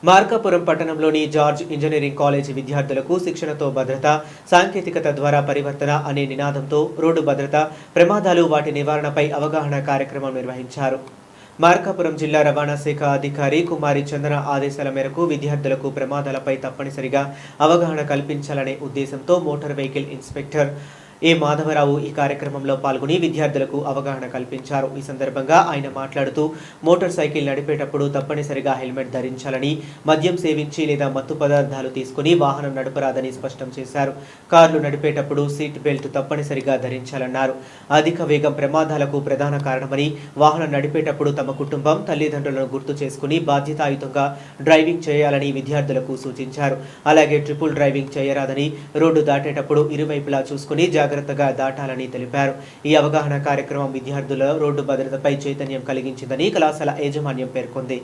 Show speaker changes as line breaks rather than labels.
మార్కాపురం పట్టణంలోని George engineering college విద్యార్థులకు శిక్షణతో భద్రత, సాంకేతికత ద్వారా పరివర్తన అనే నినాదంతో రోడ్డు భద్రత, ప్రమాదాలు వాటి నివారణపై అవగాహన కార్యక్రమం నిర్వహించారు. మార్కాపురం జిల్లా రవాణా శాఖ అధికారి కుమారి చందన ఆదేశాల మేరకు విద్యార్థులకు ప్రమాదాలపై తప్పనిసరిగా అవగాహన కల్పించాలనే ఉద్దేశంతో మోటార్ వెహికల్ ఇన్స్పెక్టర్ ఏ మాధవరావు ఈ కార్యక్రమంలో పాల్గొని విద్యార్థులకు అవగాహన కల్పించారు. ఈ సందర్భంగా ఆయన మాట్లాడుతూ మోటార్ సైకిల్ నడిపేటప్పుడు తప్పనిసరిగా హెల్మెట్ ధరించాలని, మద్యం సేవించి లేదా మత్తు పదార్థాలు తీసుకుని వాహనం నడపరాదని స్పష్టం చేశారు. కార్లు నడిపేటప్పుడు సీట్ బెల్ట్ తప్పనిసరిగా ధరించాలన్నారు. అధిక వేగం ప్రమాదాలకు ప్రధాన కారణమని, వాహనం నడిపేటప్పుడు తమ కుటుంబం, తల్లిదండ్రులను గుర్తు చేసుకుని బాధ్యతాయుతంగా డ్రైవింగ్ చేయాలని విద్యార్థులకు సూచించారు. అలాగే ట్రిపుల్ డ్రైవింగ్ చేయరాదని, రోడ్డు దాటేటప్పుడు ఇరువైపులా చూసుకుని జాగ్రత్తగా దాటాలని తెలిపారు. ఈ అవగాహన కార్యక్రమం విద్యార్థుల రోడ్డు భద్రతపై చైతన్యం కలిగించిందని కళాశాల యాజమాన్యం పేర్కొంది.